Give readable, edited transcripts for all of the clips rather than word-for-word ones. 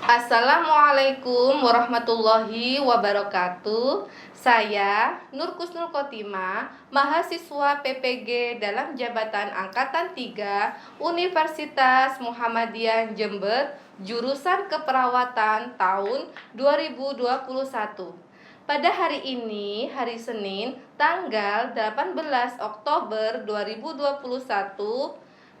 Assalamualaikum warahmatullahi wabarakatuh. Saya Nur Kusnul Khotimah, mahasiswa PPG dalam jabatan Angkatan 3 Universitas Muhammadiyah Jember, jurusan keperawatan tahun 2021. Pada hari ini, hari Senin, tanggal 18 Oktober 2021,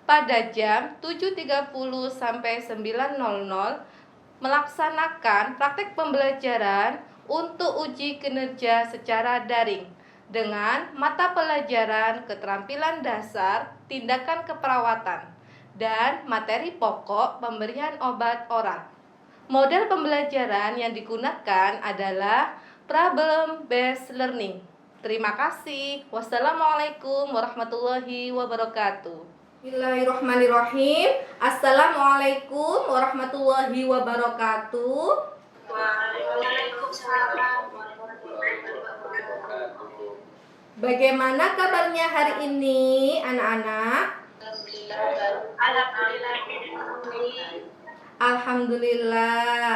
pada jam 7.30 sampai 9.00, melaksanakan praktek pembelajaran untuk uji kinerja secara daring dengan mata pelajaran keterampilan dasar tindakan keperawatan dan materi pokok pemberian obat oral. Model pembelajaran yang digunakan adalah problem based learning. Terima kasih. Wassalamualaikum warahmatullahi wabarakatuh. Bismillahirrahmanirrahim. Assalamualaikum warahmatullahi wabarakatuh. Waalaikumsalam warahmatullahi wabarakatuh. Bagaimana kabarnya hari ini, anak-anak? Alhamdulillah. Alhamdulillah.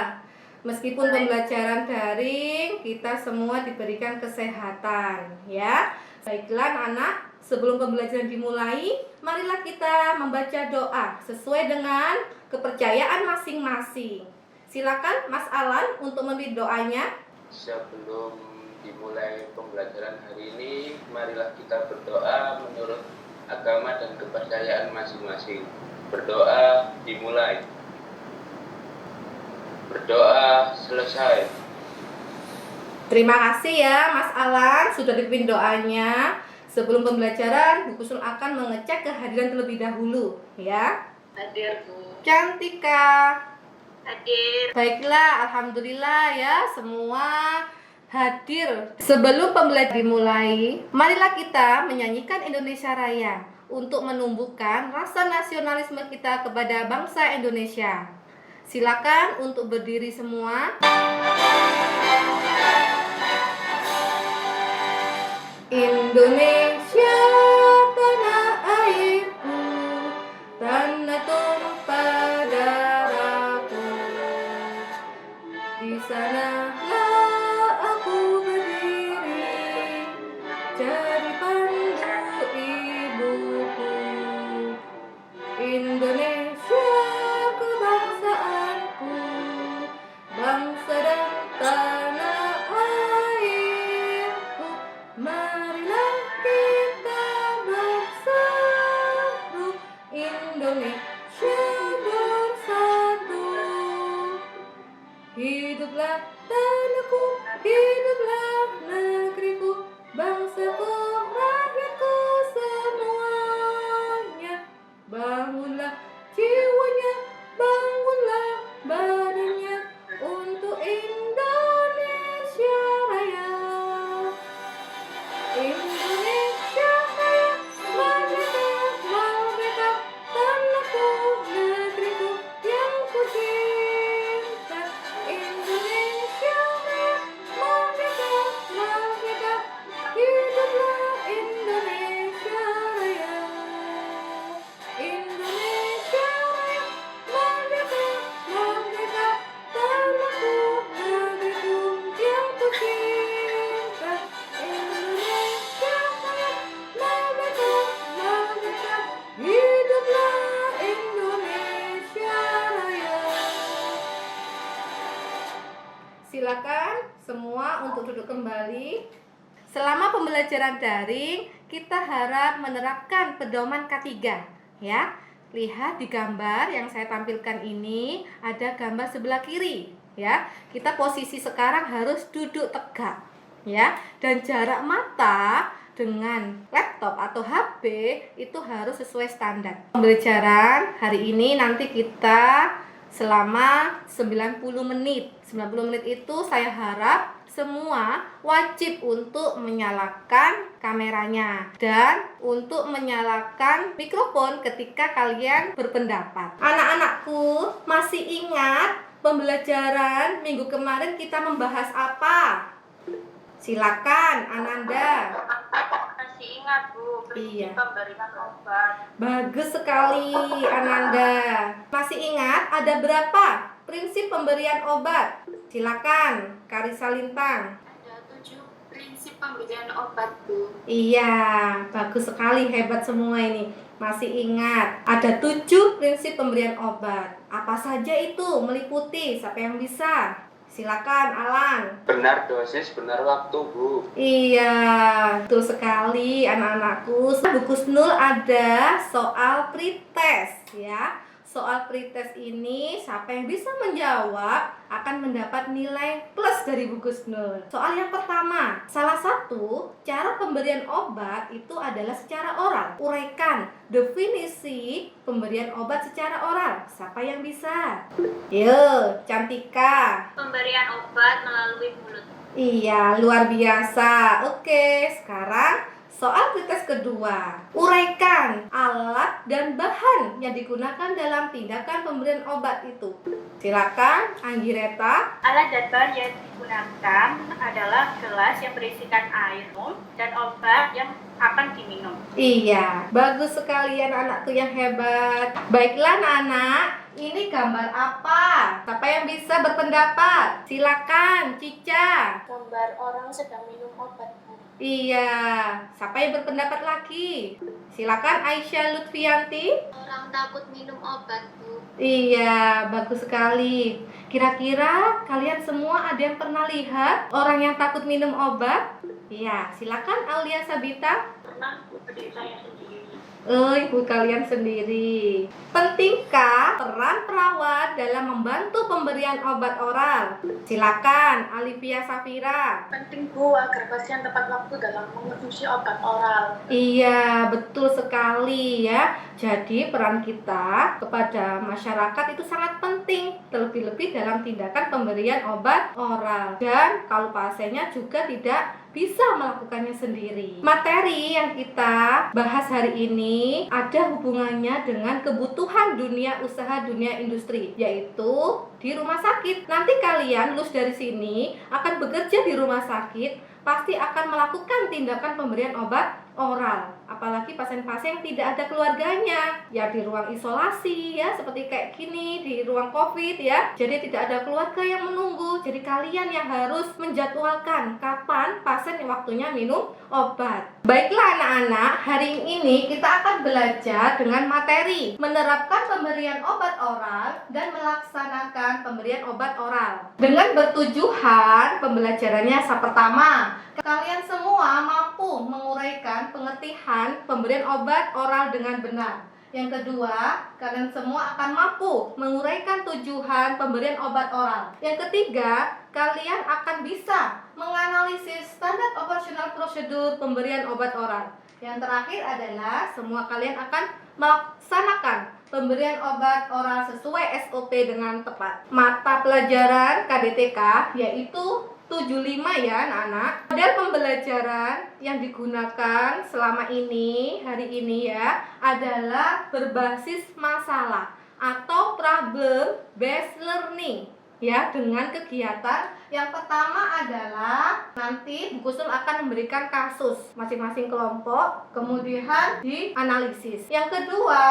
Meskipun pembelajaran daring, kita semua diberikan kesehatan, ya. Baiklah, anak. Sebelum pembelajaran dimulai, marilah kita membaca doa sesuai dengan kepercayaan masing-masing. Silakan Mas Alan untuk membimbing doanya. Sebelum dimulai pembelajaran hari ini, marilah kita berdoa menurut agama dan kepercayaan masing-masing. Berdoa dimulai. Berdoa selesai. Terima kasih ya Mas Alan sudah dipimpin doanya. Sebelum pembelajaran, Bu Kusnul akan mengecek kehadiran terlebih dahulu, ya. Hadir, Bu. Cantika. Hadir. Baiklah, alhamdulillah ya, semua hadir. Sebelum pembelajaran dimulai, marilah kita menyanyikan Indonesia Raya untuk menumbuhkan rasa nasionalisme kita kepada bangsa Indonesia. Silakan untuk berdiri semua. Indonesia tanah airku, tanah tumpah darahku. Di sanalah aku berdiri, jadi pandu ibuku. Indonesia kebangsaanku, bangsa dan tanah airku. Marilah kita bersatu, Indonesia bersatu. Hiduplah tanahku, hiduplah negeriku, bangsaku, rakyatku semuanya. Bangunlah jiwanya, bangunlah badannya untuk Indonesia Raya. Indonesia Raya, merdeka, merdeka, tanahku, negeriku yang ku cinta. Indonesia Raya, merdeka, merdeka, hiduplah Indonesia Raya. Indonesia Raya, merdeka, merdeka, tanahku, negeriku yang ku cinta. Indonesia Raya, merdeka, merdeka, hiduplah Indonesia Raya. Silakan semua untuk duduk kembali. Selama pembelajaran daring, kita harap menerapkan pedoman K3, ya. Lihat di gambar yang saya tampilkan ini, ada gambar sebelah kiri, ya. Kita posisi sekarang harus duduk tegak, ya. Dan jarak mata dengan laptop atau HP itu harus sesuai standar. Pembelajaran hari ini nanti kita selama 90 menit. 90 menit itu saya harap semua wajib untuk menyalakan kameranya dan untuk menyalakan mikrofon ketika kalian berpendapat. Anak-anakku, masih ingat pembelajaran minggu kemarin kita membahas apa? Silakan Ananda. Masih ingat, Bu, Iya. pemberian obat. Bagus sekali Ananda. Masih ingat ada berapa prinsip pemberian obat? Silakan, Karisa Lintang. Ada 7 prinsip pemberian obat, Bu. Iya, bagus sekali, hebat semua ini. Masih ingat, ada 7 prinsip pemberian obat. Apa saja itu? Meliputi, siapa yang bisa? Silakan, Alan. Benar dosis, benar waktu, Bu. Iya, betul sekali anak-anakku. Bu Kusnul ada soal pretest ya. Soal pretest ini siapa yang bisa menjawab akan mendapat nilai plus dari Bu Kusnul. Soal yang pertama, salah satu cara pemberian obat itu adalah secara oral. Uraikan definisi pemberian obat secara oral. Siapa yang bisa? Yo, Cantika. Pemberian obat melalui mulut. Iya, luar biasa. Oke, sekarang soal pretest kedua. Uraikan alat dan bahan yang digunakan dalam tindakan pemberian obat itu. Silakan, Anggireta. Alat dan bahan yang digunakan adalah gelas yang berisikan air dan obat yang akan diminum. Iya, bagus sekali anak-anakku yang hebat. Baiklah anak-anak, ini gambar apa? Siapa yang bisa berpendapat? Silakan, Cica. Gambar orang sedang minum obat, Bu. Iya, siapa yang berpendapat lagi? Silakan Aisyah Lutfianti. Orang takut minum obat, Bu. Iya, bagus sekali. Kira-kira kalian semua ada yang pernah lihat orang yang takut minum obat? Iya, silakan Aulia Sabita. Pernah, Bu, adik saya sendiri. Ibu kalian sendiri. Pentingkah peran perawat dalam membantu pemberian obat oral? Silakan Alivia Safira. Penting, Bu, agar pasien tepat waktu dalam mengonsumsi obat oral. Iya, betul sekali ya. Jadi peran kita kepada masyarakat itu sangat penting, terlebih-lebih dalam tindakan pemberian obat oral. Dan kalau pasiennya juga tidak bisa melakukannya sendiri. Materi yang kita bahas hari ini ada hubungannya dengan kebutuhan dunia usaha, dunia industri, yaitu di rumah sakit. Nanti kalian lulus dari sini akan bekerja di rumah sakit, pasti akan melakukan tindakan pemberian obat oral. Apalagi pasien-pasien yang tidak ada keluarganya, ya di ruang isolasi ya, seperti kayak gini, di ruang COVID ya. Jadi tidak ada keluarga yang menunggu. Jadi kalian yang harus menjadwalkan kapan pasien waktunya minum obat. Baiklah anak-anak, hari ini kita akan belajar dengan materi menerapkan pemberian obat oral dan melaksanakan pemberian obat oral. Dengan bertujuan pembelajarannya pertama, kalian semua mampu menguraikan pengertian pemberian obat oral dengan benar. Yang kedua, kalian semua akan mampu menguraikan tujuan pemberian obat oral. Yang ketiga, kalian akan bisa menganalisis standar operasional prosedur pemberian obat oral. Yang terakhir adalah semua kalian akan melaksanakan pemberian obat oral sesuai SOP dengan tepat. Mata pelajaran KDTK yaitu 75 ya anak-anak. Model pembelajaran yang digunakan selama ini, hari ini ya, adalah berbasis masalah atau problem based learning ya, dengan kegiatan yang pertama adalah nanti Bu Kusnul akan memberikan kasus masing-masing kelompok, kemudian dianalisis. Yang kedua,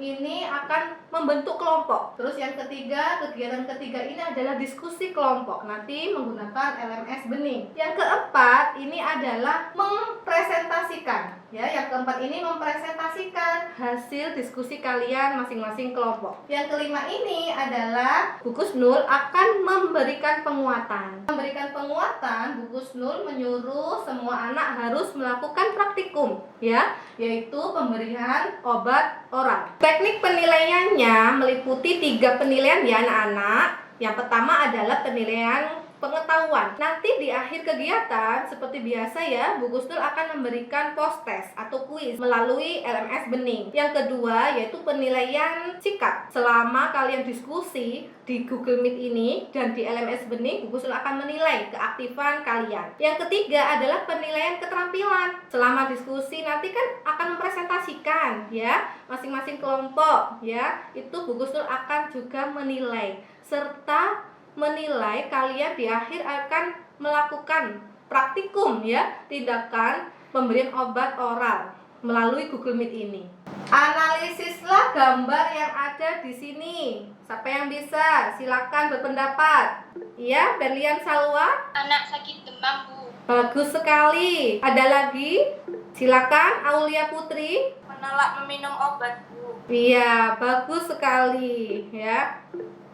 ini akan membentuk kelompok. Terus yang ketiga, kegiatan ketiga ini adalah diskusi kelompok, nanti menggunakan LMS bening. Yang keempat, ini adalah mempresentasikan. Ya, yang keempat ini mempresentasikan hasil diskusi kalian masing-masing kelompok. Yang kelima ini adalah Bu Kusnul akan memberikan penguatan. Memberikan penguatan, Bu Kusnul menyuruh semua anak harus melakukan praktikum, ya, yaitu pemberian obat oral. Teknik penilaiannya meliputi 3 penilaian ya anak-anak. Yang pertama adalah penilaian pengetahuan. Nanti di akhir kegiatan seperti biasa ya, Bu Kusnul akan memberikan post test atau kuis melalui LMS bening. Yang kedua yaitu penilaian sikap. Selama kalian diskusi di Google Meet ini dan di LMS bening, Bu Kusnul akan menilai keaktifan kalian. Yang ketiga adalah penilaian keterampilan. Selama diskusi nanti kan akan mempresentasikan ya, masing-masing kelompok ya, itu Bu Kusnul akan juga menilai serta menilai kalian di akhir akan melakukan praktikum ya, tindakan pemberian obat oral. melalui Google Meet ini. Analisislah gambar yang ada di sini. Siapa yang bisa? Silakan berpendapat. Ya, Berlian Salwa. Anak sakit demam, Bu. Bagus sekali. Ada lagi? Silakan Aulia Putri. Menolak meminum obat, Bu. Iya, bagus sekali ya.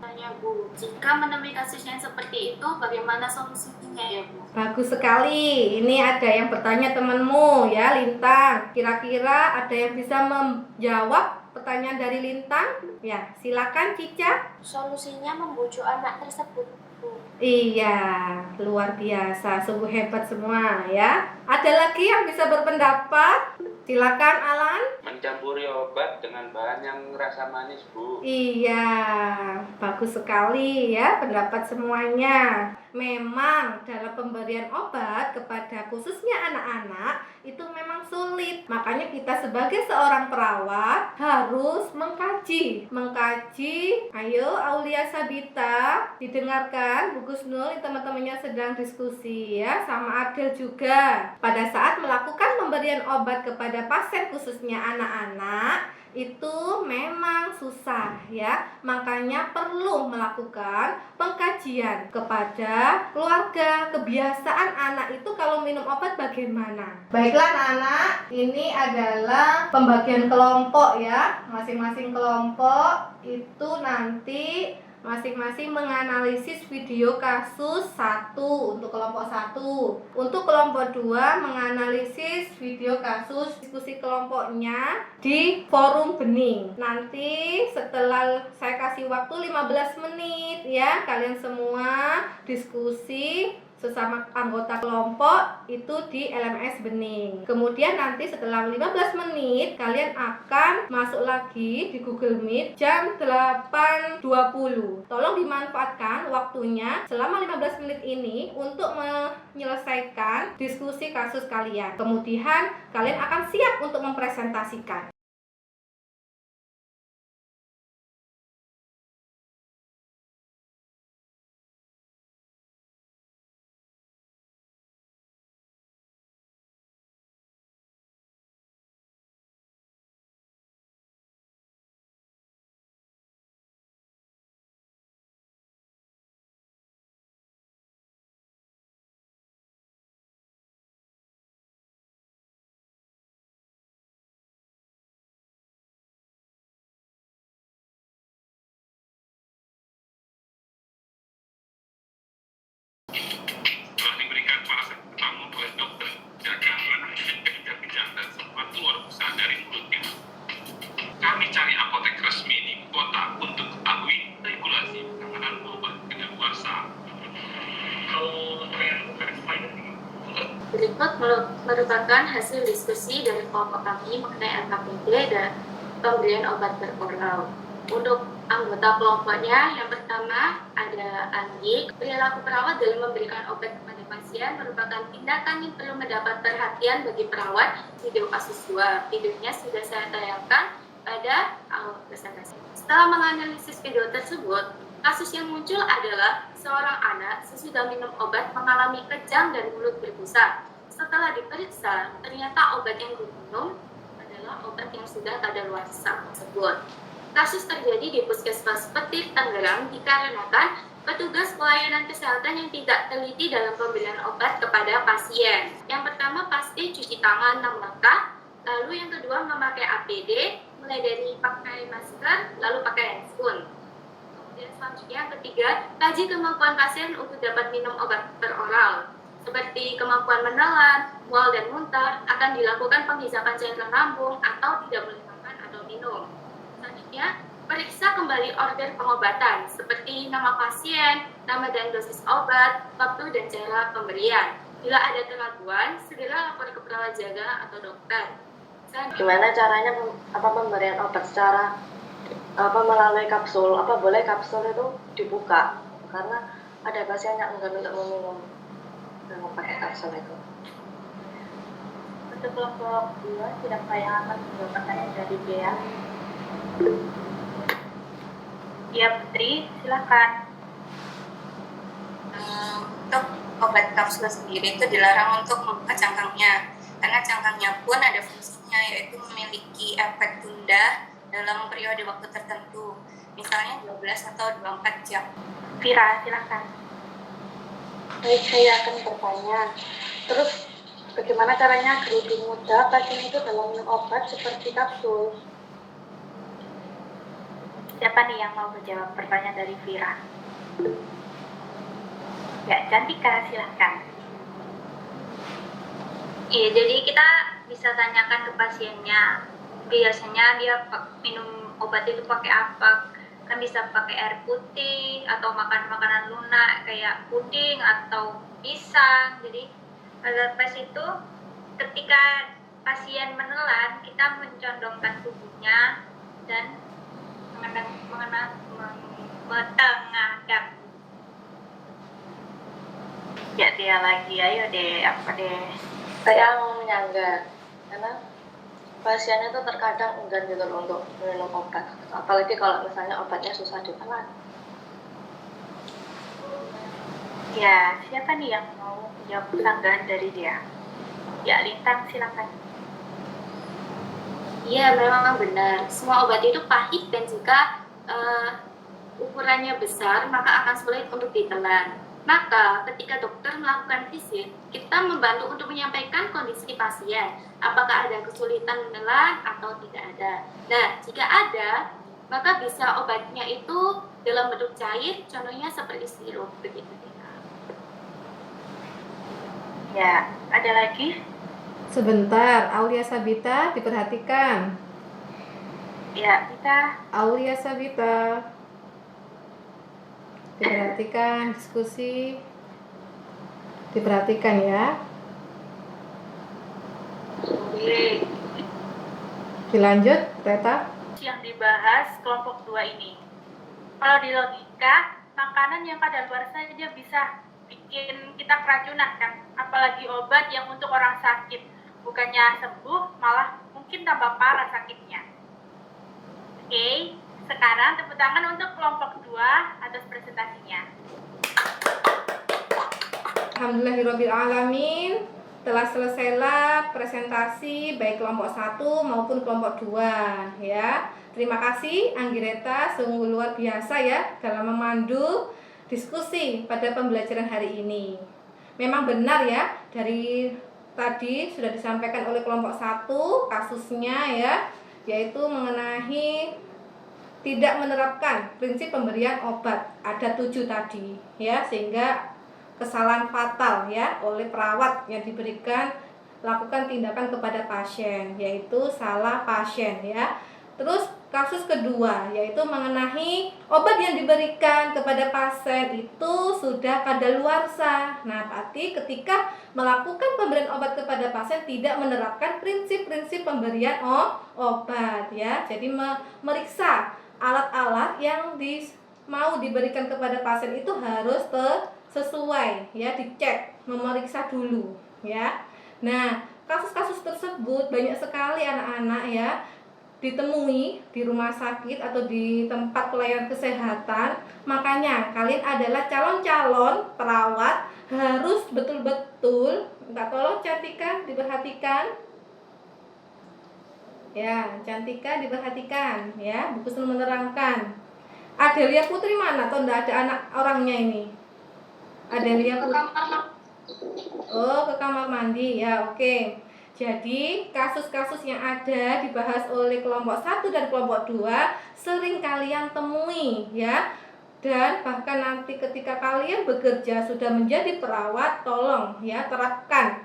Tanya, Bu, jika menemui kasus yang seperti itu, bagaimana solusinya ya, Bu? Bagus sekali. Ini ada yang bertanya temanmu ya, Lintang. Kira-kira ada yang bisa menjawab pertanyaan dari Lintang? Ya, silakan Cica. Solusinya membujuk anak tersebut, Bu. Iya, luar biasa, sungguh hebat semua ya. Ada lagi yang bisa berpendapat? Silakan Alan. Mencampuri obat dengan bahan yang rasa manis, Bu. Iya, bagus sekali ya pendapat semuanya. Memang dalam pemberian obat kepada khususnya anak-anak itu memang sulit. Makanya kita sebagai seorang perawat harus mengkaji. Ayo Aulia Sabita, didengarkan Bu Gusnul, teman-temannya sedang diskusi ya, sama Adel juga. Pada saat melakukan pemberian obat kepada pasien khususnya anak-anak itu memang susah ya, makanya perlu melakukan pengkajian kepada keluarga, kebiasaan anak itu kalau minum obat bagaimana. Baiklah anak-anak, ini adalah pembagian kelompok ya, masing-masing kelompok itu nanti masing-masing menganalisis video kasus 1 untuk kelompok 1. Untuk kelompok 2 menganalisis video kasus diskusi kelompoknya di forum bening. Nanti setelah saya kasih waktu 15 menit ya, kalian semua diskusi sesama anggota kelompok itu di LMS bening. Kemudian nanti setelah 15 menit kalian akan masuk lagi di Google Meet jam 8.20. Tolong dimanfaatkan waktunya selama 15 menit ini untuk menyelesaikan diskusi kasus kalian. Kemudian kalian akan siap untuk mempresentasikan. Telah diberikan para tamu oleh dokter jaga kejar-kejar dan sempat keluar besar dari mulutnya. Kami cari apotek resmi di kota untuk ketahui regulasi penanganan obat kedaluarsa. Berikut merupakan hasil diskusi dari kelompok kami mengenai LKPD dan pemberian obat beroral. Untuk anggota kelompoknya, yang pertama ada Andi. Perilaku perawat dalam memberikan obat kepada pasien merupakan tindakan yang perlu mendapat perhatian bagi perawat. Video kasus 2, videonya sudah saya tayangkan pada awal presentasi. Setelah menganalisis video tersebut, kasus yang muncul adalah seorang anak sesudah minum obat mengalami kejang dan mulut berbusa. Setelah diperiksa, ternyata obat yang diminum adalah obat yang sudah kadaluarsa tersebut. Kasus terjadi di Puskesmas Petir, Tangerang dikarenakan petugas pelayanan kesehatan yang tidak teliti dalam pemberian obat kepada pasien. Yang pertama pasti cuci tangan 6 langkah, lalu yang kedua memakai APD, mulai dari pakai masker, lalu pakai handphone. Kemudian selanjutnya yang ketiga, kaji kemampuan pasien untuk dapat minum obat peroral. Seperti kemampuan menelan, mual dan muntah, akan dilakukan penghisapan cairan lambung atau tidak boleh makan atau minum. Selanjutnya, periksa kembali order pengobatan seperti nama pasien, nama dan dosis obat, waktu dan cara pemberian. Bila ada keraguan, segera lapor ke perawat jaga atau dokter. Gimana caranya pemberian obat secara melalui kapsul? Apa boleh kapsul itu dibuka? Karena ada pasien yang enggan untuk meminum dengan pakai kapsul itu. Untuk kelompok 2, siapa yang akan menjawab pertanyaan dari Dea? Ya Putri, silakan. Untuk obat kapsul sendiri itu dilarang untuk membuka cangkangnya, karena cangkangnya pun ada fungsinya selanjutnya, yaitu memiliki efek tunda dalam periode waktu tertentu, misalnya 12 atau 24 jam. Vira, silakan. Baik, saya akan bertanya. Terus bagaimana caranya agar lebih mudah pasien itu dalam minum obat seperti kapsul? Siapa nih yang mau menjawab pertanyaan dari Vira? Ya, Cantika, silakan. Iya, jadi kita bisa tanyakan ke pasiennya. Biasanya dia minum obat itu pakai apa? Kan bisa pakai air putih atau makan makanan lunak kayak puding atau pisang. Jadi agar pas itu ketika pasien menelan, kita mencondongkan tubuhnya dan menengadap. Ya, dia lagi. Ayo deh, apa deh? Saya mau menyangga, karena pasiennya itu terkadang enggan gitu loh untuk minum obat, apalagi kalau misalnya obatnya susah ditelan. Ya, siapa nih yang mau jawab pelanggan dari dia? Ya, Lintang, silakan. Iya, memang benar. Semua obat itu pahit dan jika ukurannya besar, maka akan sulit untuk ditelan. Maka ketika dokter melakukan visit, kita membantu untuk menyampaikan kondisi pasien, apakah ada kesulitan menelan atau tidak ada. Nah, jika ada, maka bisa obatnya itu dalam bentuk cair, contohnya seperti sirup, begitu. Ya, ada lagi? Sebentar, Aulia Sabita diperhatikan. Ya, kita. Aulia Sabita diperhatikan, diskusi diperhatikan ya. Oke. Dilanjut, Reta. Yang dibahas kelompok 2 ini. Kalau di logika, makanan yang kadaluarsa saja bisa bikin kita keracunan kan, apalagi obat yang untuk orang sakit, bukannya sembuh malah mungkin tambah parah sakitnya. Oke, sekarang tepuk tangan untuk kelompok 2 atas presentasinya. Alhamdulillahirrabbilalamin. Telah selesailah presentasi baik kelompok 1 maupun kelompok 2 ya. Terima kasih Anggireta, sungguh luar biasa ya dalam memandu diskusi pada pembelajaran hari ini. Memang benar ya, dari tadi sudah disampaikan oleh kelompok 1 kasusnya ya, yaitu mengenai tidak menerapkan prinsip pemberian obat. Ada 7 tadi ya, sehingga kesalahan fatal ya oleh perawat yang diberikan lakukan tindakan kepada pasien, yaitu salah pasien ya. Terus kasus kedua yaitu mengenai obat yang diberikan kepada pasien itu sudah kadaluarsa. Nah, berarti ketika melakukan pemberian obat kepada pasien tidak menerapkan prinsip-prinsip pemberian obat ya. Jadi meriksa alat-alat yang mau diberikan kepada pasien itu harus sesuai ya, dicek, memeriksa dulu ya. Nah, kasus-kasus tersebut banyak sekali anak-anak ya ditemui di rumah sakit atau di tempat pelayanan kesehatan. Makanya kalian adalah calon-calon perawat harus betul-betul, Mbak tolong Cantika diperhatikan. Ya, Cantika diperhatikan ya, buku menerangkan. Adelia Putri mana? Atau enggak ada anak orangnya ini? Adelia Putri. Oh, ke kamar mandi ya, oke. Jadi kasus-kasus yang ada dibahas oleh kelompok 1 dan kelompok 2 sering kalian temui ya. Dan bahkan nanti ketika kalian bekerja sudah menjadi perawat, tolong ya terapkan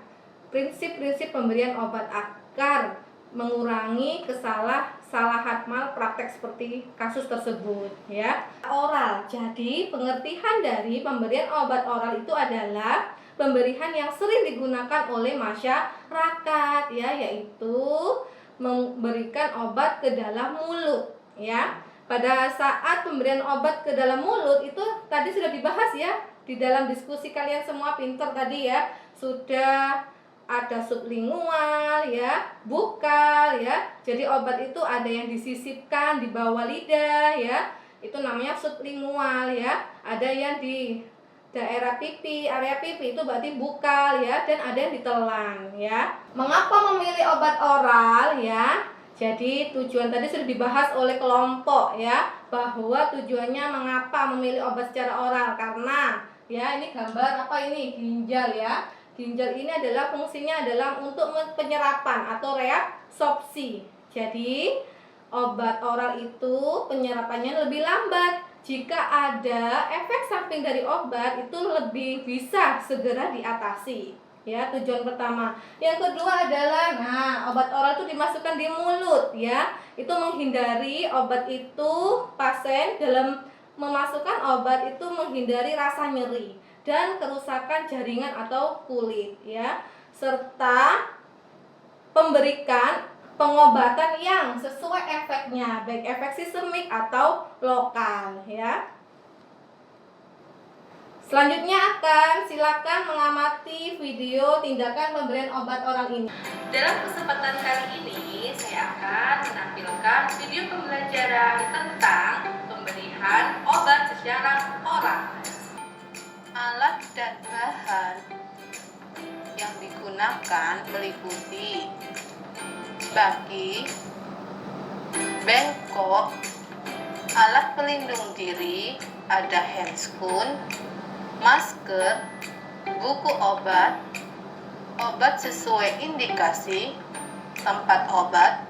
prinsip-prinsip pemberian obat agar mengurangi kesalahan malpraktek seperti kasus tersebut ya. Oral. Jadi pengertian dari pemberian obat oral itu adalah pemberian yang sering digunakan oleh masyarakat ya, yaitu memberikan obat ke dalam mulut ya. Pada saat pemberian obat ke dalam mulut itu tadi sudah dibahas ya di dalam diskusi, kalian semua pinter tadi ya. Sudah ada sublingual ya, bukal ya. Jadi obat itu ada yang disisipkan di bawah lidah ya, itu namanya sublingual ya. Ada yang di daerah pipi, area pipi itu berarti bukal ya, dan ada yang ditelan ya. Mengapa memilih obat oral ya? Jadi tujuan tadi sudah dibahas oleh kelompok ya, bahwa tujuannya mengapa memilih obat secara oral, karena ya ini gambar apa ini, ginjal ya. Ginjal ini adalah fungsinya adalah untuk penyerapan atau reabsorpsi. Jadi obat oral itu penyerapannya lebih lambat. Jika ada efek samping dari obat itu lebih bisa segera diatasi. Ya, tujuan pertama. Yang kedua adalah obat oral itu dimasukkan di mulut ya. Itu menghindari obat itu, pasien dalam memasukkan obat itu menghindari rasa nyeri dan kerusakan jaringan atau kulit ya. Serta pemberikan pengobatan yang sesuai efeknya, baik efek sistemik atau lokal ya. Selanjutnya silakan mengamati video tindakan pemberian obat oral ini. Dalam kesempatan kali ini saya akan menampilkan video pembelajaran tentang pemberian obat secara oral. Alat dan bahan yang digunakan meliputi baki, bengkok, alat pelindung diri, ada handscoon, masker, buku obat, obat sesuai indikasi, tempat obat,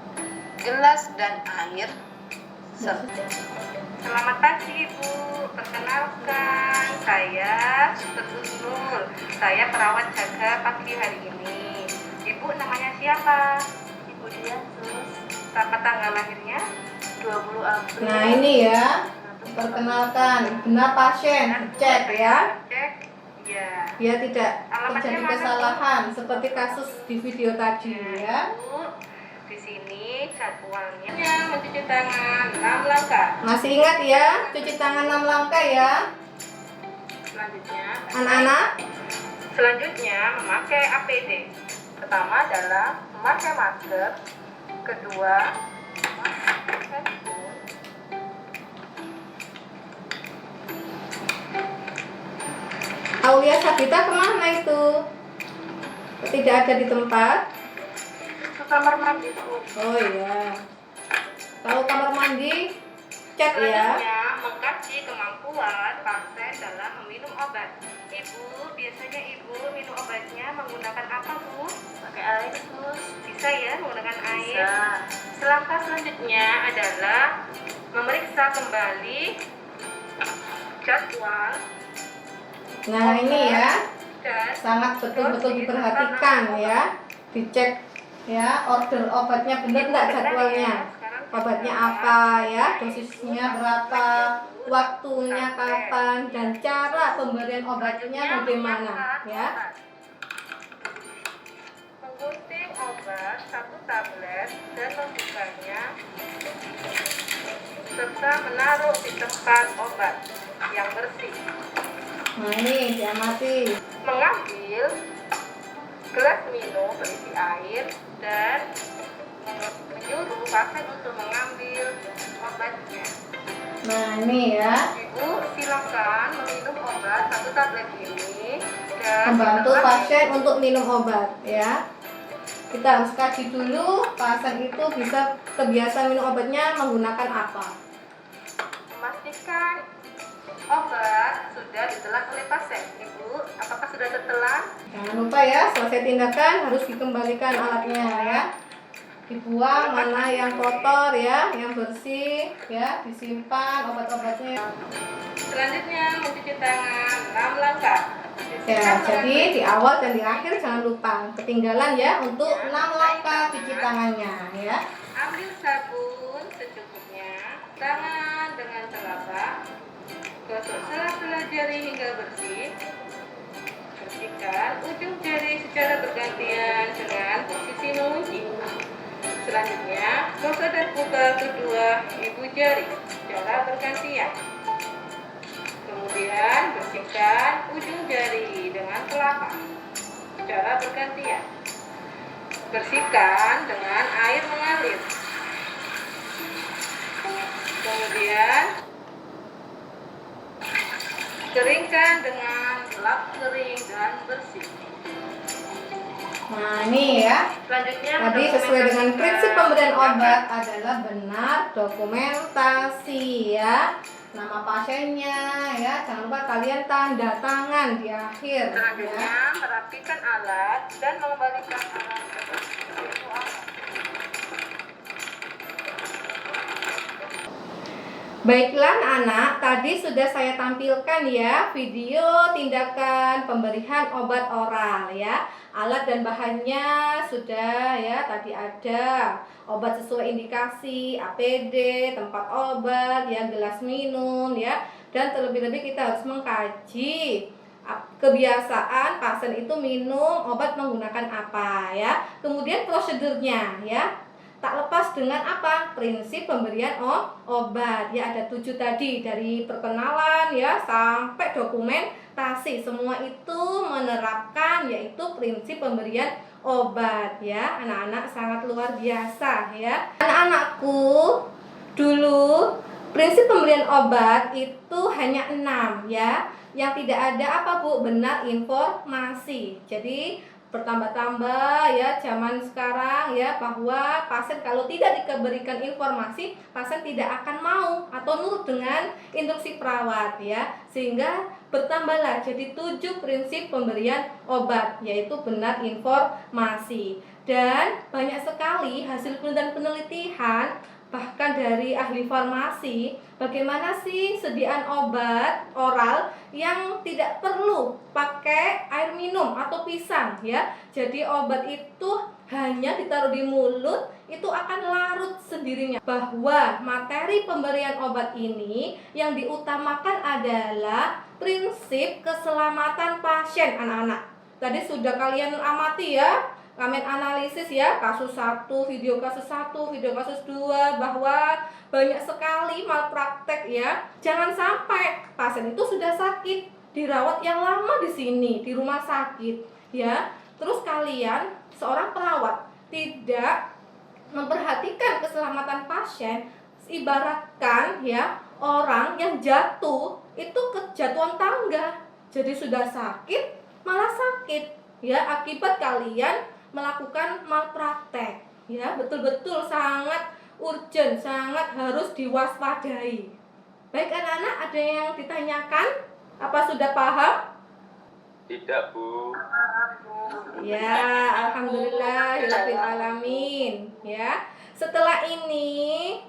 gelas dan air, serta. Selamat pagi Ibu, perkenalkan saya Suster Husnul. Saya perawat jaga pagi hari ini. Ibu namanya siapa? Ibu Dian Sus. Berapa tanggal lahirnya? 20 April. Nah ini ya, perkenalkan, benar pasien, cek ya. Cek, ya. Ya tidak terjadi kesalahan seperti kasus di video tadi ya. Di sini jadwalnya mencuci tangan 6 langkah. Masih ingat ya, cuci tangan 6 langkah ya. Selanjutnya, anak-anak. Selanjutnya memakai APD. Pertama adalah memakai masker. Kedua, memakai handphone. Aulia Sabita kemana itu? Tidak ada di tempat. Ke kamar mandi. Oh iya. Kalau kamar mandi, cek ya. Selanjutnya mengkaji kemampuan pasien dalam meminum obat. Ibu, biasanya ibu minum obatnya menggunakan apa Bu? Pakai air Sus. Bisa ya menggunakan air. Bisa. Langkah selanjutnya adalah memeriksa kembali jadwal. Nah ini ya, sangat betul-betul diperhatikan ya, dicek ya, order obatnya benar enggak jadwalnya, obatnya apa ya, dosisnya berapa, waktunya kapan, dan cara pemberian obatnya bagaimana ya. Menggunting obat 1 tablet dan membukanya serta menaruh di tempat obat yang bersih. Nah ini diamati. Mengambil gelas minum berisi air dan menyuruh pasien untuk mengambil obatnya. Nah ini ya. Ibu silakan meminum obat 1 tablet ini dan membantu pasien untuk minum obat ya. Kita harus kaji dulu pasien itu bisa kebiasaan minum obatnya menggunakan apa. Memastikan obat sudah ditelan oleh pasien. Ibu, apakah sudah tertelan? Jangan lupa ya, selesai tindakan harus dikembalikan alatnya ya. Dibuang mana yang kotor ya, yang bersih ya, disimpan obat-obatnya. Selanjutnya mencuci tangan 6 langkah. Ya, jadi di awal dan di akhir jangan lupa ketinggalan ya untuk 6 langkah cuci tangannya ya. Ambil sabun secukupnya, tangan dengan telapak. Gosok sela-sela jari hingga bersih. Bersihkan ujung jari secara bergantian dengan posisi mengunci. Selanjutnya, gosok dan putar kedua ibu jari secara bergantian. Kemudian bersihkan ujung jari dengan telapak secara bergantian. Bersihkan dengan air mengalir. Kemudian keringkan dengan lap kering dan bersih. Nah ini ya, Selanjutnya tadi sesuai dengan prinsip pemberian obat adalah benar dokumentasi ya. Nama pasiennya ya, jangan lupa kalian tanda tangan di akhir Selanjutnya ya. merapikan alat dan mengembalikan alat ke Baiklah anak, tadi sudah saya tampilkan ya video tindakan pemberian obat oral ya. Alat dan bahannya sudah ya, tadi ada obat sesuai indikasi, APD, tempat obat, ya gelas minum ya. Dan terlebih-lebih kita harus mengkaji kebiasaan pasien itu minum obat menggunakan apa ya. Kemudian prosedurnya ya. Tak lepas dengan apa? Prinsip pemberian obat. Ya ada 7 tadi, dari perkenalan ya sampai dokumentasi. Semua itu menerapkan yaitu prinsip pemberian obat ya. Anak-anak sangat luar biasa ya. Anak-anakku, dulu prinsip pemberian obat itu hanya 6 ya. Yang tidak ada apa Bu? Benar informasi. Jadi bertambah-tambah ya zaman sekarang ya, bahwa pasien kalau tidak diberikan informasi, pasien tidak akan mau atau nurut dengan instruksi perawat ya, sehingga bertambahlah jadi 7 prinsip pemberian obat, yaitu benar informasi. Dan banyak sekali hasil penelitian bahkan dari ahli farmasi, bagaimana sih sediaan obat oral yang tidak perlu pakai air minum atau pisang ya. Jadi obat itu hanya ditaruh di mulut itu akan larut sendirinya. Bahwa materi pemberian obat ini yang diutamakan adalah prinsip keselamatan pasien anak-anak. Tadi sudah kalian amati ya, kalian analisis ya, kasus 1, video kasus 1, video kasus 2, bahwa banyak sekali malpraktek ya. Jangan sampai pasien itu sudah sakit, dirawat yang lama di sini, di rumah sakit ya. Terus kalian seorang perawat tidak memperhatikan keselamatan pasien, ibaratkan ya orang yang jatuh itu kejatuhan tangga. Jadi sudah sakit malah sakit ya, akibat kalian melakukan malpraktek ya. Betul-betul sangat urgent, sangat harus diwaspadai. Baik anak-anak, ada yang ditanyakan? Apa sudah paham? Tidak, Bu. Ya, alhamdulillahirabbil alamin ya. Setelah ini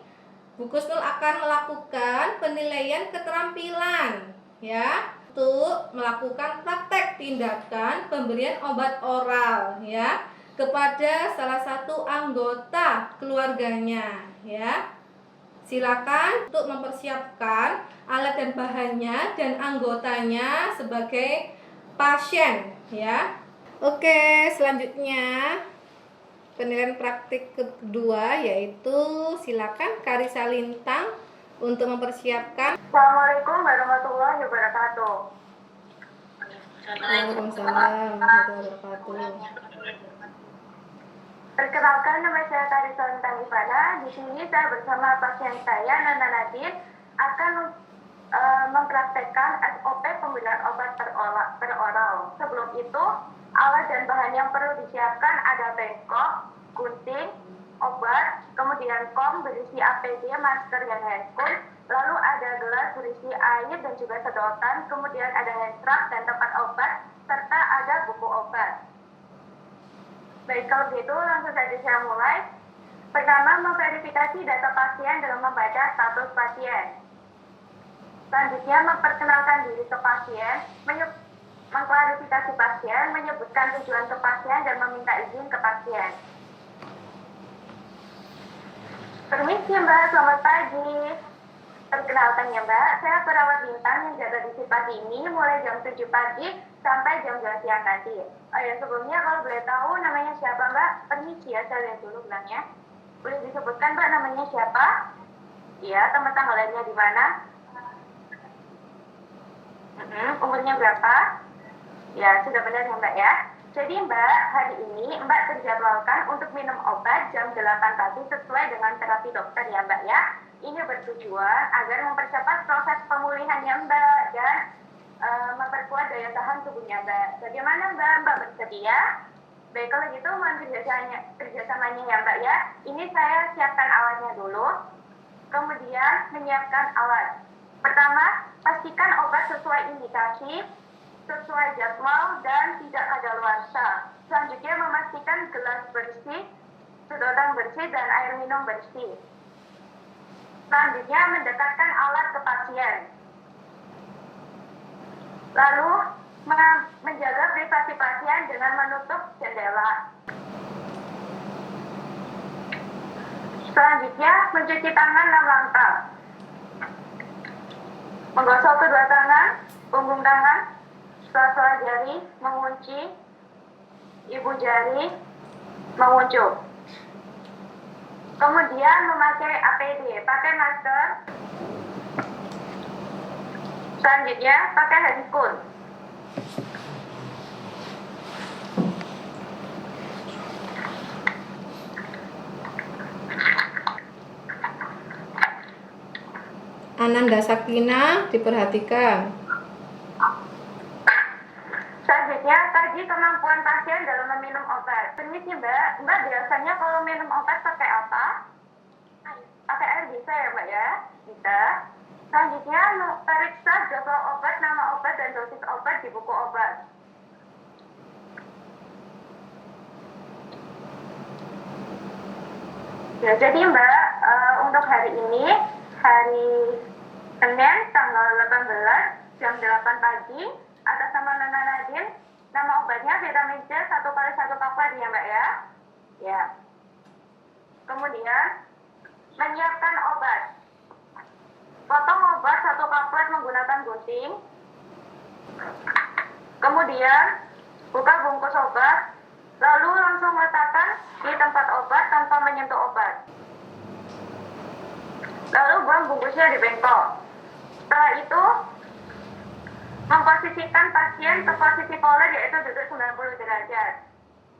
Bu Kusnul akan melakukan penilaian keterampilan ya, untuk melakukan praktek tindakan pemberian obat oral ya kepada salah satu anggota keluarganya ya. Silakan untuk mempersiapkan alat dan bahannya dan anggotanya sebagai pasien ya. Oke, selanjutnya penilaian praktik kedua, yaitu silakan Karisa Lintang untuk mempersiapkan. Assalamualaikum warahmatullahi wabarakatuh. Waalaikumsalam warahmatullahi wabarakatuh. Perkenalkan, nama saya Karisa Lintang Ivana. Di sini saya bersama pasien saya Nana Nadine akan mempraktekkan SOP pemberian obat per oral. Sebelum itu, alat dan bahan yang perlu disiapkan ada bengkok, gunting, obat, kemudian kom berisi APD, masker dan handphone, lalu ada gelas berisi air dan juga sedotan, kemudian ada handstrap dan tempat obat, serta ada buku obat. Baik, kalau begitu langsung saja saya mulai. Pertama, memverifikasi data pasien dengan membaca status pasien. Selanjutnya, memperkenalkan diri ke pasien, mengklarifikasi pasien, menyebutkan tujuan ke pasien, dan meminta izin ke pasien. Permisi Mbak, selamat pagi. Perkenalkan ya Mbak, saya perawat bintang yang jaga di Sipas ini mulai jam 7 pagi sampai jam 2 siang nanti. Oh ya, sebelumnya kalau boleh tahu namanya siapa Mbak? Permisi ya, saya lihat dulu bilangnya. Boleh disebutkan Mbak namanya siapa? Iya, tempat tanggal lahirnya di mana? Umurnya berapa? Ya, sudah benar ya Mbak ya. Jadi Mbak, hari ini Mbak terjadwalkan untuk minum obat jam 8 pagi sesuai dengan terapi dokter ya Mbak ya. Ini bertujuan agar mempercepat proses pemulihannya Mbak dan memperkuat daya tahan tubuhnya Mbak. Bagaimana Mbak? Mbak bersedia? Baik, kalau gitu mohon kerjasamanya ya Mbak ya. Ini saya siapkan alatnya dulu, kemudian menyiapkan alat. Pertama, pastikan obat sesuai indikasi, sesuai jadwal, dan tidak kadaluarsa. Selanjutnya, memastikan gelas bersih, sedotan bersih, dan air minum bersih. Selanjutnya, mendekatkan alat ke pasien. Lalu, menjaga privasi pasien dengan menutup jendela. Selanjutnya, mencuci tangan 6 langkah. Menggosok kedua tangan, punggung tangan, sela-sela jari, mengunci, ibu jari, menguncup. Kemudian memakai APD, pakai masker. Selanjutnya, pakai handphone. Ananda Sakina diperhatikan. Selanjutnya, kaji kemampuan pasien dalam meminum obat. Permisi Mbak, Mbak biasanya kalau minum obat pakai apa? Pakai air bisa ya Mbak ya? Bisa. Selanjutnya, periksa jadwal obat, nama obat, dan dosis obat di buku obat. Ya, jadi Mbak, untuk hari ini, hari Senin tanggal 18 jam 8 pagi, atas nama Nana Nadine, nama obatnya vitamin C 1x1 kaplet ya Mbak ya. Ya. Kemudian menyiapkan obat. Potong obat 1 kaplet menggunakan gunting. Kemudian buka bungkus obat, lalu langsung letakkan di tempat obat tanpa menyentuh obat. Lalu buang bungkusnya di bengkok. Setelah itu, memposisikan pasien ke posisi poler yaitu duduk 90 derajat.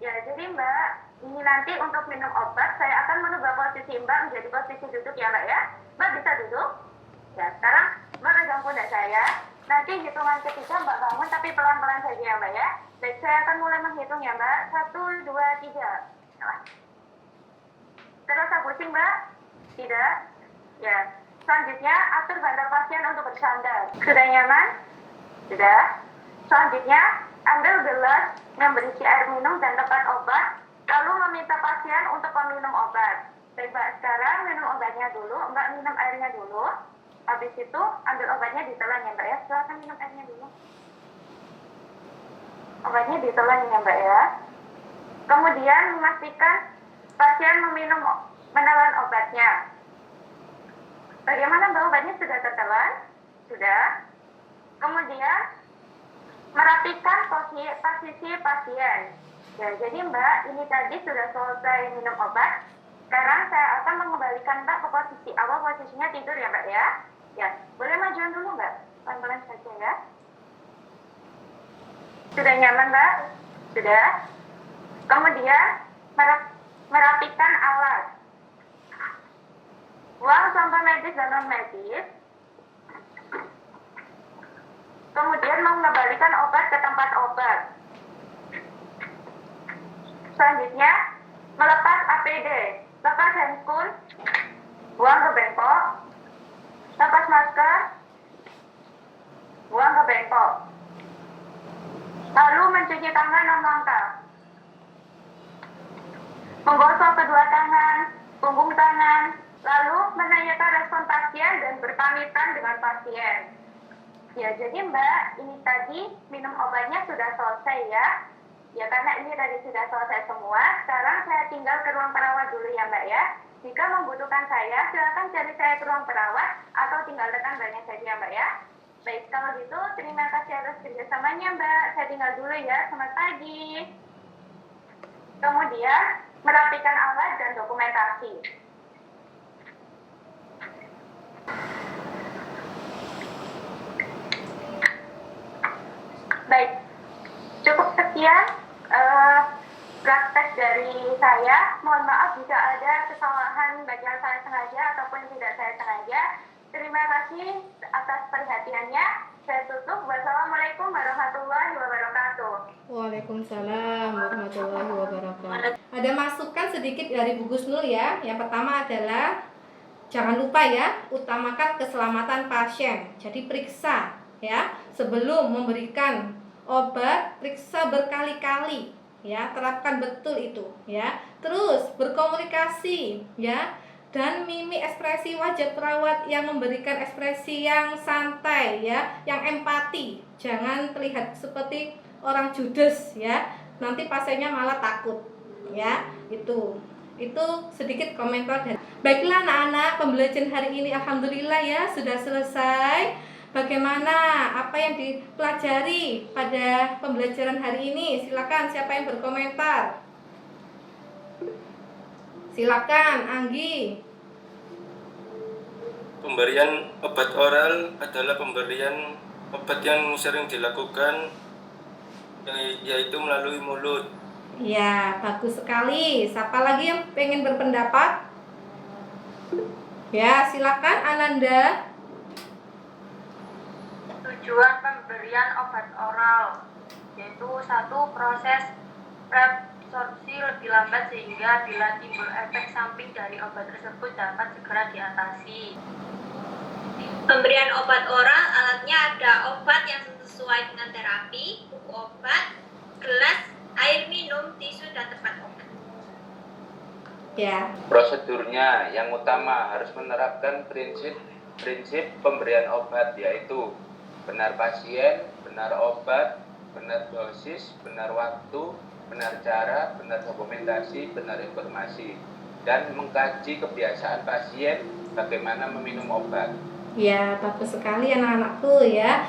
Ya, jadi Mbak, ini nanti untuk minum obat, saya akan merubah posisi Mbak menjadi posisi duduk ya Mbak ya. Mbak bisa duduk? Ya, sekarang Mbak pegang pundak saya. Nanti hitungan ketiga Mbak bangun, tapi pelan-pelan saja ya Mbak ya. Baik, saya akan mulai menghitung ya Mbak. 1, 2, 3. Nah. Terasa pusing Mbak? Tidak? Ya. Selanjutnya, atur bantal pasien untuk bersandar. Sudah nyaman? Sudah. Selanjutnya, ambil gelas yang berisi air minum dan tempat obat, lalu meminta pasien untuk meminum obat. Baik Mbak, sekarang minum obatnya dulu, Mbak minum airnya dulu. Habis itu, ambil obatnya ditelan ya Mbak ya. Silakan minum airnya dulu. Obatnya ditelan ya Mbak ya. Kemudian, memastikan pasien menelan obatnya. Bagaimana Mbak, obatnya sudah tertelan? Sudah. Kemudian, merapikan posisi pasien. Ya, jadi Mbak, ini tadi sudah selesai minum obat. Sekarang saya akan mengembalikan Mbak ke posisi awal, posisinya tidur ya Mbak ya. Ya, boleh majuan dulu Mbak, pelan-pelan saja ya. Sudah nyaman Mbak? Sudah. Kemudian, merapikan alat. Buang sampah medis dan non-medis. Kemudian mengembalikan obat ke tempat obat. Selanjutnya, melepas APD. Lepas handphone, buang ke bengkok. Lepas masker, buang ke bengkok. Lalu mencuci tangan 6 langkah. Menggosok kedua tangan, punggung tangan, lalu menanyakan respon pasien dan berpamitan dengan pasien. Ya, jadi Mbak, ini tadi minum obatnya sudah selesai ya. Ya, karena ini tadi sudah selesai semua. Sekarang saya tinggal ke ruang perawat dulu ya Mbak ya. Jika membutuhkan saya, silakan cari saya ke ruang perawat atau tinggal tekan banyak saja Mbak ya. Baik, kalau gitu terima kasih atas kerjasamanya Mbak. Saya tinggal dulu ya. Selamat pagi. Kemudian, merapikan alat dan dokumentasi. Baik, cukup sekian praktek dari saya. Mohon maaf jika ada kesalahan baik yang saya sengaja ataupun tidak saya sengaja. Terima kasih atas perhatiannya. Saya tutup. Wassalamualaikum warahmatullahi wabarakatuh. Waalaikumsalam warahmatullahi wabarakatuh. Ada masukan sedikit dari Bu Gusnul ya. Yang pertama adalah jangan lupa ya, utamakan keselamatan pasien. Jadi periksa ya, sebelum memberikan obat, periksa berkali-kali ya, terapkan betul itu ya. Terus berkomunikasi ya, dan mimik ekspresi wajah perawat yang memberikan ekspresi yang santai ya, yang empati. Jangan terlihat seperti orang judes ya, nanti pasiennya malah takut ya. Itu sedikit komentar dari. Baiklah anak-anak, pembelajaran hari ini alhamdulillah ya sudah selesai. Bagaimana apa yang dipelajari pada pembelajaran hari ini? Silakan siapa yang berkomentar. Silakan, Anggi. Pemberian obat oral adalah pemberian obat yang sering dilakukan, yaitu melalui mulut. Ya, bagus sekali. Siapa lagi yang pengen berpendapat? Ya, silakan Ananda. Tujuan pemberian obat oral yaitu satu, proses reabsorpsi lebih lambat sehingga bila timbul efek samping dari obat tersebut dapat segera diatasi. Pemberian obat oral, alatnya ada obat yang sesuai dengan terapi, buku obat, gelas, air minum, tisu, dan tempat obat. Ya. Prosedurnya yang utama harus menerapkan prinsip pemberian obat, yaitu benar pasien, benar obat, benar dosis, benar waktu, benar cara, benar dokumentasi, benar informasi, dan mengkaji kebiasaan pasien bagaimana meminum obat. Ya, bagus sekali anak-anakku ya.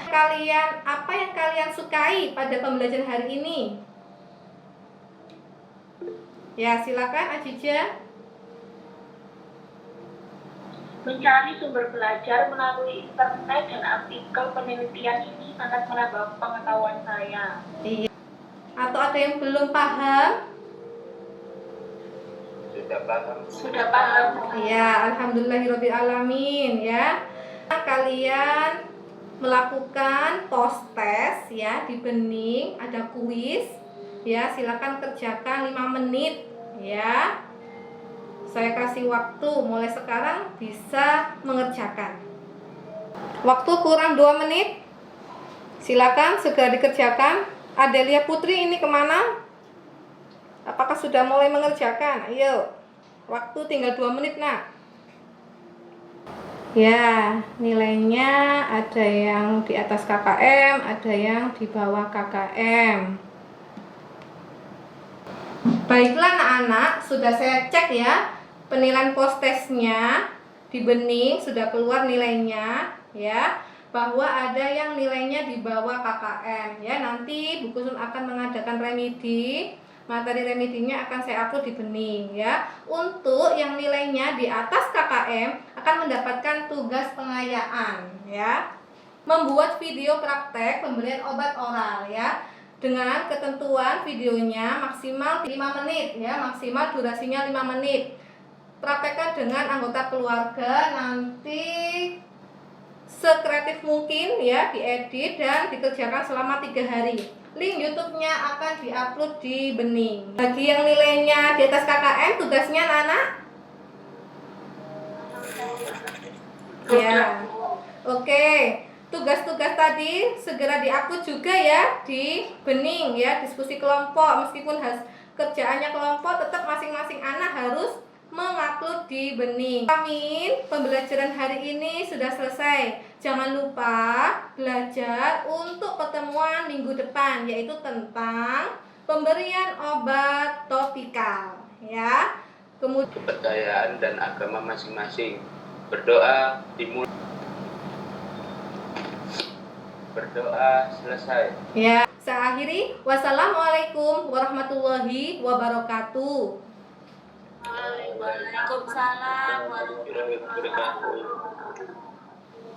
Apa yang kalian sukai pada pembelajaran hari ini? Ya, silakan Ajija. Mencari sumber belajar melalui internet dan artikel penelitian ini sangat menambah pengetahuan saya. Iya. Atau ada yang belum paham? Sudah paham? Sudah paham. Ya, alhamdulillahirabbil alamin ya. Kalian melakukan post test ya di Bening, ada kuis ya, silakan kerjakan 5 menit ya. Saya kasih waktu mulai sekarang bisa mengerjakan. Waktu kurang 2 menit. Silakan segera dikerjakan. Adelia Putri ini kemana? Apakah sudah mulai mengerjakan? Ayo. Waktu tinggal 2 menit nak. Ya, nilainya ada yang di atas KKM, ada yang di bawah KKM. Baiklah anak-anak, sudah saya cek ya. Penilaian post testnya di Bening sudah keluar nilainya ya, bahwa ada yang nilainya di bawah KKM ya. Nanti Bu Kusun akan mengadakan remedi, materi remedinya akan saya upload di Bening ya. Untuk yang nilainya di atas KKM akan mendapatkan tugas pengayaan ya, membuat video praktek pemberian obat oral ya, dengan ketentuan videonya maksimal 5 menit ya, maksimal durasinya 5 menit. Praktekkan dengan anggota keluarga, nanti sekreatif mungkin ya, diedit dan dikerjakan selama 3 hari. Link YouTube-nya akan diupload di Bening. Bagi yang nilainya di atas KKM, tugasnya anak-anak ya. Oke, tugas-tugas tadi segera diupload juga ya di Bening ya, diskusi kelompok. Meskipun kerjaannya kelompok, tetap masing-masing anak harus mengupload di Bening. Amin. Pembelajaran hari ini sudah selesai. Jangan lupa belajar untuk pertemuan minggu depan, yaitu tentang pemberian obat topikal ya. Kemudian Kepercayaan dan agama masing-masing. Berdoa dimulai. Berdoa selesai. ya. Saya akhiri. Wassalamualaikum warahmatullahi wabarakatuh. Waalaikumsalam warahmatullahi wabarakatuh.